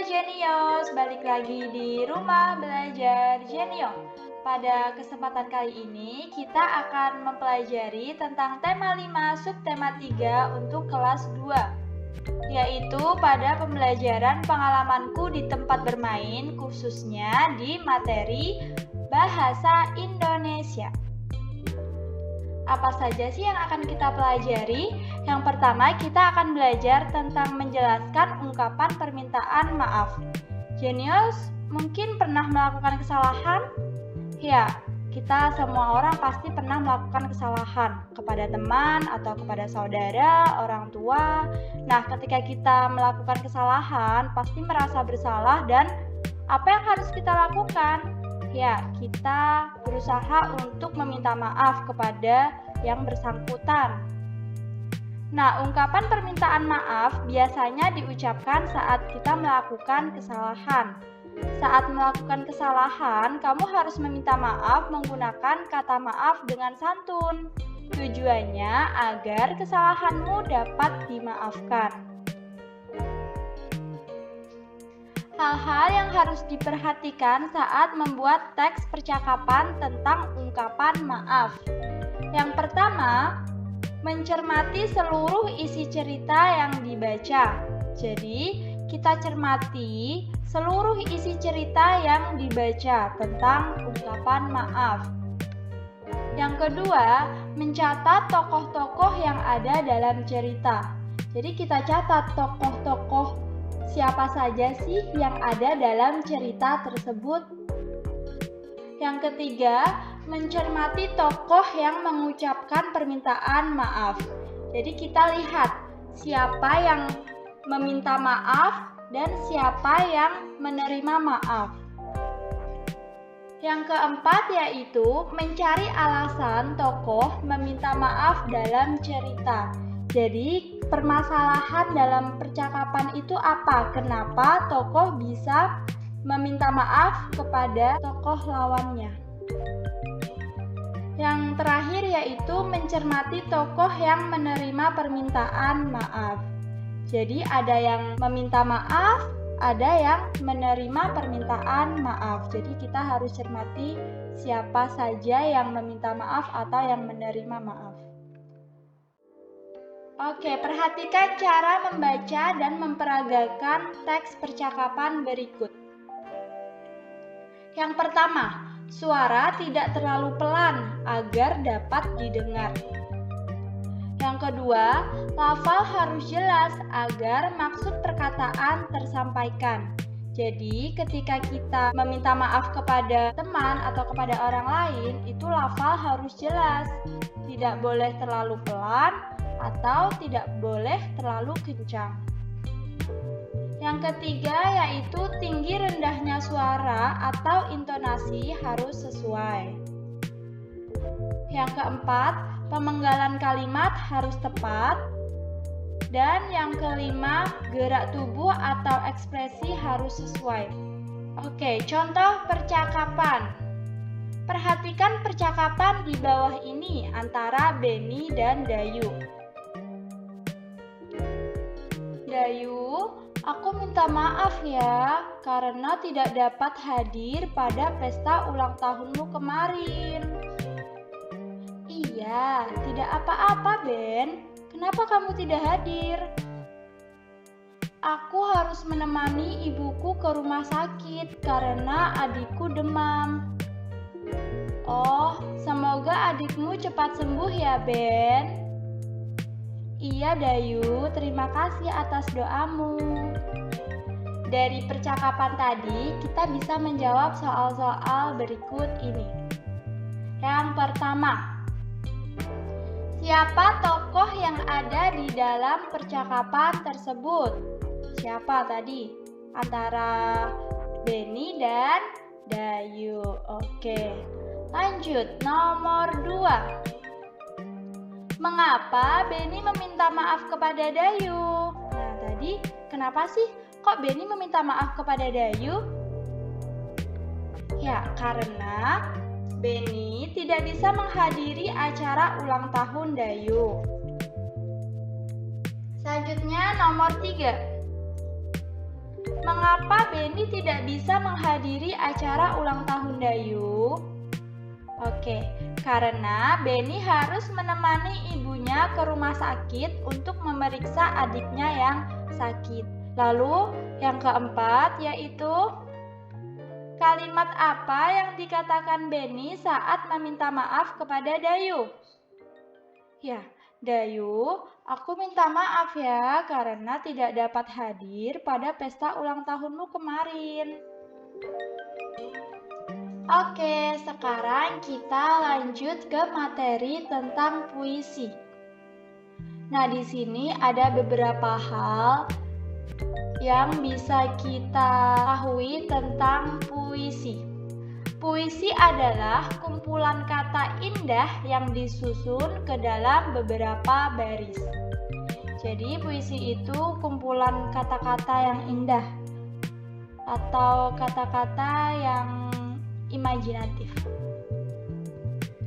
Jenius, balik lagi di Rumah Belajar Jenio. Pada kesempatan kali ini kita akan mempelajari tentang tema 5 subtema 3 untuk kelas 2, yaitu pada pembelajaran pengalamanku di tempat bermain, khususnya di materi Bahasa Indonesia. Apa saja sih yang akan kita pelajari? Yang pertama, kita akan belajar tentang menjelaskan ungkapan permintaan maaf. Jenius mungkin pernah melakukan kesalahan? Ya, kita semua orang pasti pernah melakukan kesalahan kepada teman atau kepada saudara, orang tua. Nah, ketika kita melakukan kesalahan, pasti merasa bersalah dan apa yang harus kita lakukan? Ya, kita berusaha untuk meminta maaf kepada yang bersangkutan. Nah, ungkapan permintaan maaf biasanya diucapkan saat kita melakukan kesalahan. Saat melakukan kesalahan, kamu harus meminta maaf menggunakan kata maaf dengan santun. Tujuannya agar kesalahanmu dapat dimaafkan. Hal-hal yang harus diperhatikan saat membuat teks percakapan tentang ungkapan maaf. Yang pertama, mencermati seluruh isi cerita yang dibaca. Jadi, kita cermati seluruh isi cerita yang dibaca tentang ungkapan maaf. Yang kedua, mencatat tokoh-tokoh yang ada dalam cerita. Jadi, kita catat tokoh-tokoh siapa saja sih yang ada dalam cerita tersebut. Yang ketiga, mencermati tokoh yang mengucapkan permintaan maaf. Jadi kita lihat siapa yang meminta maaf dan siapa yang menerima maaf. Yang keempat yaitu mencari alasan tokoh meminta maaf dalam cerita. Jadi permasalahan dalam percakapan itu apa? Kenapa tokoh bisa meminta maaf kepada tokoh lawannya? Yang terakhir yaitu mencermati tokoh yang menerima permintaan maaf. Jadi ada yang meminta maaf, ada yang menerima permintaan maaf. Jadi kita harus cermati siapa saja yang meminta maaf atau yang menerima maaf. Oke, perhatikan cara membaca dan memperagakan teks percakapan berikut. Yang pertama, suara tidak terlalu pelan agar dapat didengar. Yang kedua, lafal harus jelas agar maksud perkataan tersampaikan. Jadi, ketika kita meminta maaf kepada teman atau kepada orang lain, itu lafal harus jelas. Tidak boleh terlalu pelan atau tidak boleh terlalu kencang. Yang ketiga yaitu tinggi rendahnya suara atau intonasi harus sesuai. Yang keempat, pemenggalan kalimat harus tepat. Dan yang kelima, gerak tubuh atau ekspresi harus sesuai. Oke, contoh percakapan. Perhatikan percakapan di bawah ini antara Benny dan Dayu. Dayu, aku minta maaf ya karena tidak dapat hadir pada pesta ulang tahunmu kemarin. Iya, tidak apa-apa Ben. Kenapa kamu tidak hadir? Aku harus menemani ibuku ke rumah sakit karena adikku demam. Oh, semoga adikmu cepat sembuh ya Ben. Iya Dayu, terima kasih atas doamu. Dari percakapan tadi, kita bisa menjawab soal-soal berikut ini. Yang pertama, siapa tokoh yang ada di dalam percakapan tersebut? Siapa tadi? Antara Benny dan Dayu. Oke, lanjut nomor 2. Mengapa Benny meminta maaf kepada Dayu? Nah, tadi kenapa sih kok Benny meminta maaf kepada Dayu? Ya, karena Benny tidak bisa menghadiri acara ulang tahun Dayu. Selanjutnya nomor 3. Mengapa Beni tidak bisa menghadiri acara ulang tahun Dayu? Oke, karena Beni harus menemani ibunya ke rumah sakit untuk memeriksa adiknya yang sakit. Lalu yang keempat yaitu kalimat apa yang dikatakan Beni saat meminta maaf kepada Dayu? Ya, Dayu, aku minta maaf ya karena tidak dapat hadir pada pesta ulang tahunmu kemarin. Oke, sekarang kita lanjut ke materi tentang puisi. Nah, di sini ada beberapa hal yang bisa kita ketahui tentang puisi. Puisi adalah kumpulan kata indah yang disusun ke dalam beberapa baris. Jadi, puisi itu kumpulan kata-kata yang indah atau kata-kata yang imajinatif.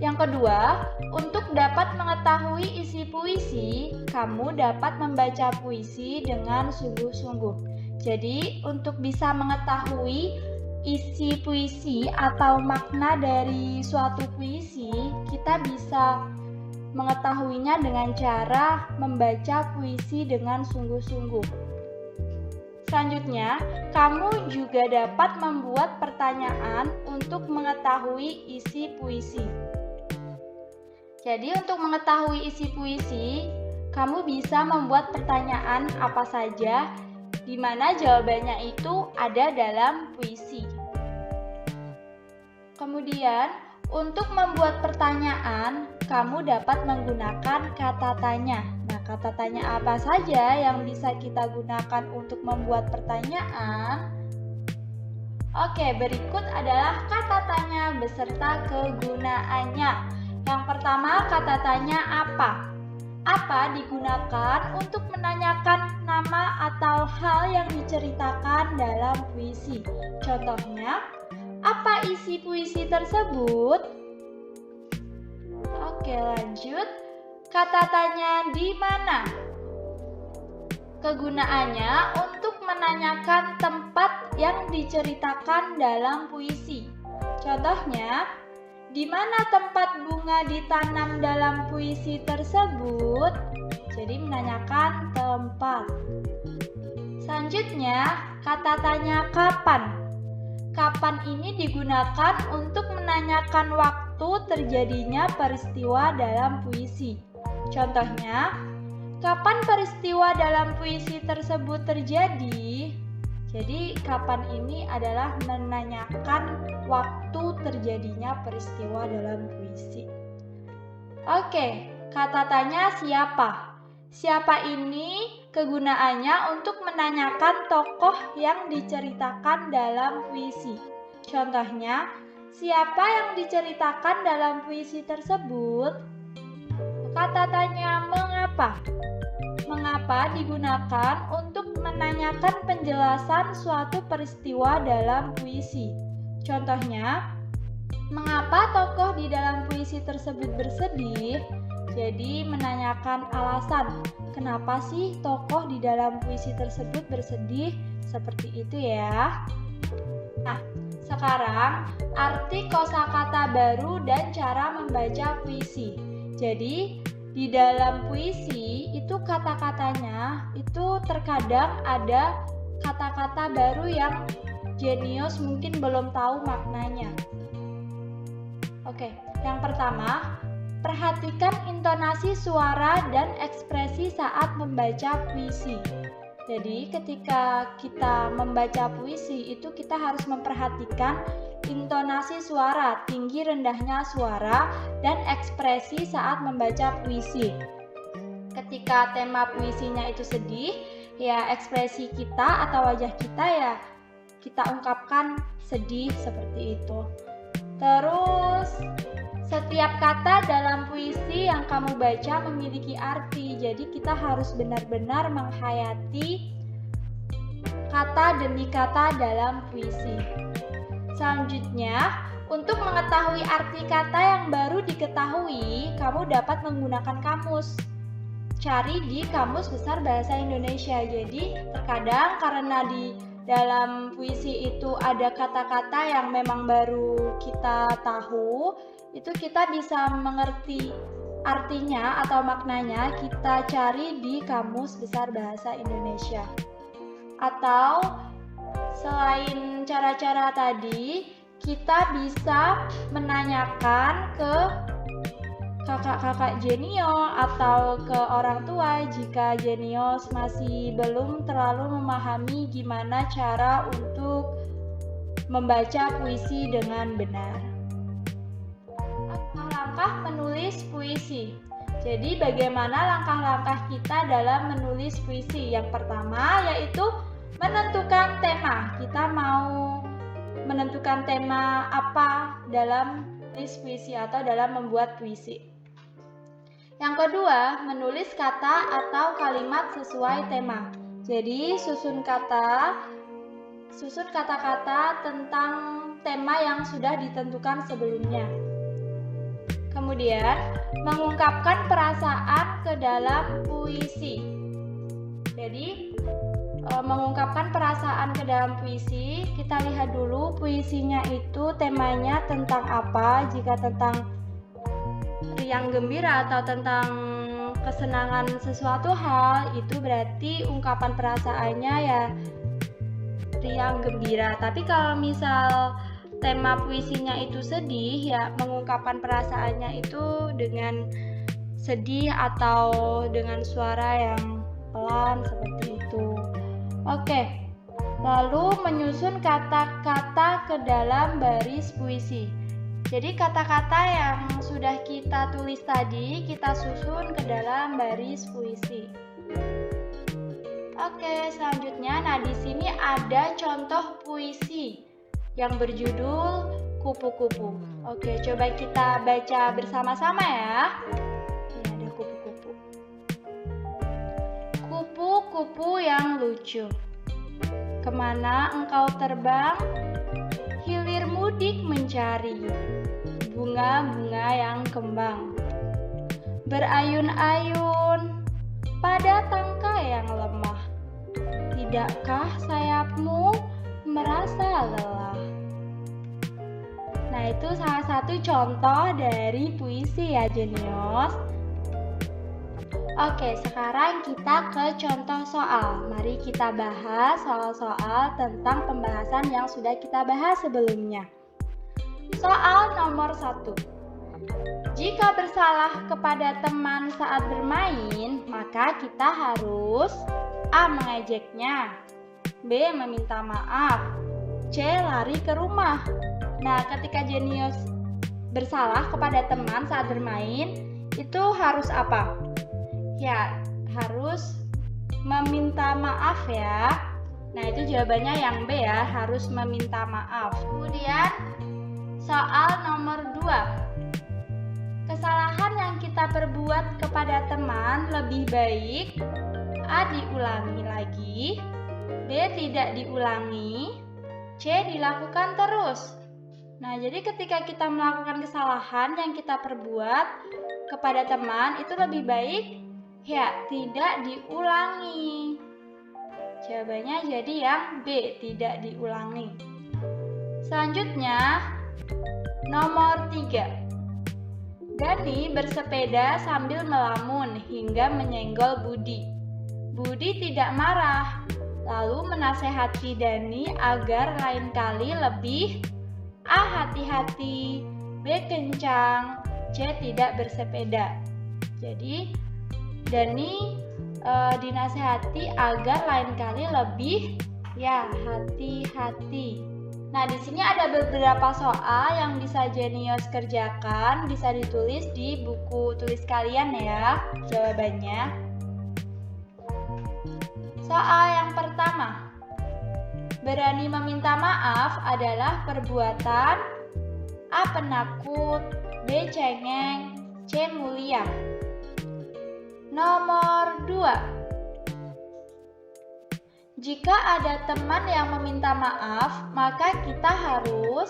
Yang kedua, untuk dapat mengetahui isi puisi, kamu dapat membaca puisi dengan sungguh-sungguh. Jadi, untuk bisa mengetahui isi puisi atau makna dari suatu puisi, kita bisa mengetahuinya dengan cara membaca puisi dengan sungguh-sungguh. Selanjutnya, kamu juga dapat membuat pertanyaan untuk mengetahui isi puisi. Jadi, untuk mengetahui isi puisi, kamu bisa membuat pertanyaan apa saja, di mana jawabannya itu ada dalam puisi. Kemudian, untuk membuat pertanyaan, kamu dapat menggunakan kata tanya. Nah, kata tanya apa saja yang bisa kita gunakan untuk membuat pertanyaan? Oke, berikut adalah kata tanya beserta kegunaannya. Yang pertama, kata tanya apa? Apa digunakan untuk menanyakan nama atau hal yang diceritakan dalam puisi. Contohnya, apa isi puisi tersebut? Oke, lanjut. Kata tanya di mana? Kegunaannya untuk menanyakan tempat yang diceritakan dalam puisi. Contohnya, di mana tempat bunga ditanam dalam puisi tersebut? Jadi menanyakan tempat. Selanjutnya, kata tanya kapan. Kapan ini digunakan untuk menanyakan waktu terjadinya peristiwa dalam puisi. Contohnya, kapan peristiwa dalam puisi tersebut terjadi? Jadi, kapan ini adalah menanyakan waktu terjadinya peristiwa dalam puisi. Oke, kata tanya siapa? Siapa ini kegunaannya untuk menanyakan tokoh yang diceritakan dalam puisi. Contohnya, siapa yang diceritakan dalam puisi tersebut? Kata tanya mengapa? Mengapa digunakan untuk menanyakan penjelasan suatu peristiwa dalam puisi. Contohnya, mengapa tokoh di dalam puisi tersebut bersedih? Jadi menanyakan alasan, kenapa sih tokoh di dalam puisi tersebut bersedih? Seperti itu ya. Nah, sekarang arti kosakata baru dan cara membaca puisi. Jadi, di dalam puisi itu kata-katanya itu terkadang ada kata-kata baru yang jenius mungkin belum tahu maknanya. Oke, yang pertama, perhatikan intonasi suara dan ekspresi saat membaca puisi. Jadi, ketika kita membaca puisi itu kita harus memperhatikan intonasi suara, tinggi rendahnya suara, dan ekspresi saat membaca puisi. Ketika tema puisinya itu sedih, ya ekspresi kita atau wajah kita ya kita ungkapkan sedih seperti itu. Terus, setiap kata dalam puisi yang kamu baca memiliki arti, jadi kita harus benar-benar menghayati kata demi kata dalam puisi. Selanjutnya, untuk mengetahui arti kata yang baru diketahui, kamu dapat menggunakan kamus. Cari di Kamus Besar Bahasa Indonesia. Jadi, terkadang karena di dalam puisi itu ada kata-kata yang memang baru kita tahu, itu kita bisa mengerti artinya atau maknanya kita cari di Kamus Besar Bahasa Indonesia. Atau selain cara-cara tadi, kita bisa menanyakan ke kakak-kakak Jenius atau ke orang tua jika Jenius masih belum terlalu memahami gimana cara untuk membaca puisi dengan benar. Langkah menulis puisi. Jadi bagaimana langkah-langkah kita dalam menulis puisi? Yang pertama yaitu menentukan tema. Kita mau menentukan tema apa dalam menulis puisi atau dalam membuat puisi. Yang kedua, menulis kata atau kalimat sesuai tema. Jadi susun kata-kata tentang tema yang sudah ditentukan sebelumnya. Kemudian, mengungkapkan perasaan ke dalam puisi. Jadi, mengungkapkan perasaan ke dalam puisi, kita lihat dulu puisinya itu temanya tentang apa. Jika tentang riang gembira atau tentang kesenangan sesuatu hal, itu berarti ungkapan perasaannya ya riang gembira. Tapi kalau misal tema puisinya itu sedih, ya mengungkapkan perasaannya itu dengan sedih atau dengan suara yang pelan seperti itu. Oke, lalu menyusun kata-kata ke dalam baris puisi. Jadi kata-kata yang sudah kita tulis tadi, kita susun ke dalam baris puisi. Oke, selanjutnya, nah di sini ada contoh puisi yang berjudul Kupu-kupu. Oke, coba kita baca bersama-sama ya. Ini ada kupu-kupu. Kupu-kupu yang lucu, kemana engkau terbang? Hilir mudik mencari bunga-bunga yang kembang, berayun-ayun pada tangkai yang lemah. Tidakkah sayapmu merasa lelah? Nah, itu salah satu contoh dari puisi ya, Jenius. Oke, sekarang kita ke contoh soal. Mari kita bahas soal-soal tentang pembahasan yang sudah kita bahas sebelumnya. Soal nomor 1. Jika bersalah kepada teman saat bermain, maka kita harus A. Mengejeknya, B. Meminta maaf, C. Lari ke rumah. Nah, ketika Jenius bersalah kepada teman saat bermain, itu harus apa? Ya, harus meminta maaf ya. Nah, itu jawabannya yang B ya, harus meminta maaf. Kemudian soal nomor 2. Kesalahan yang kita perbuat kepada teman lebih baik A. Diulangi lagi, B. Tidak diulangi, C. Dilakukan terus. Nah, jadi ketika kita melakukan kesalahan yang kita perbuat kepada teman, itu lebih baik ya tidak diulangi. Jawabannya jadi yang B, tidak diulangi. Selanjutnya, nomor 3. Dani bersepeda sambil melamun hingga menyenggol Budi. Budi tidak marah, lalu menasehati Dani agar lain kali lebih A. Hati-hati, B. Kencang, C. Tidak bersepeda. Jadi Dani dinasehati agar lain kali lebih ya hati-hati. Nah, di sini ada beberapa soal yang bisa Jenius kerjakan, bisa ditulis di buku tulis kalian ya jawabannya. Soal yang pertama. Berani meminta maaf adalah perbuatan A. Penakut, B. Cengeng, C. Mulia. Nomor 2. Jika ada teman yang meminta maaf, maka kita harus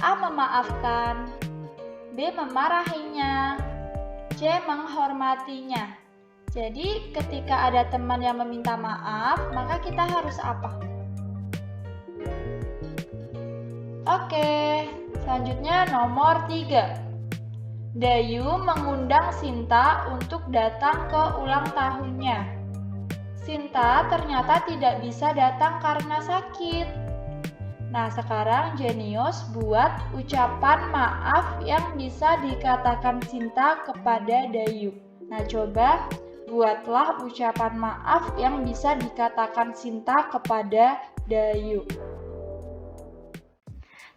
A. Memaafkan, B. Memarahinya, C. Menghormatinya. Jadi ketika ada teman yang meminta maaf, maka kita harus apa? Oke, selanjutnya nomor 3. Dayu mengundang Sinta untuk datang ke ulang tahunnya. Sinta ternyata tidak bisa datang karena sakit. Nah, sekarang Jenius buat ucapan maaf yang bisa dikatakan Sinta kepada Dayu. Nah, coba buatlah ucapan maaf yang bisa dikatakan Sinta kepada Dayu.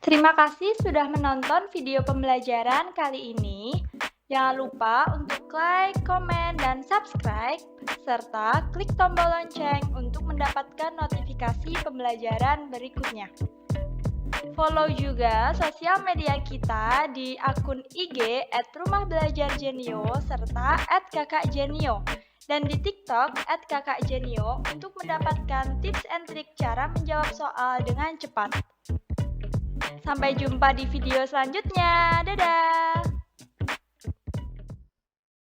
Terima kasih sudah menonton video pembelajaran kali ini. Jangan lupa untuk like, komen, dan subscribe, serta klik tombol lonceng untuk mendapatkan notifikasi pembelajaran berikutnya. Follow juga sosial media kita di akun IG @rumaHbelajarJenio serta @kakakjenio dan di TikTok @kakakjenio untuk mendapatkan tips and trik cara menjawab soal dengan cepat. Sampai jumpa di video selanjutnya. Dadah!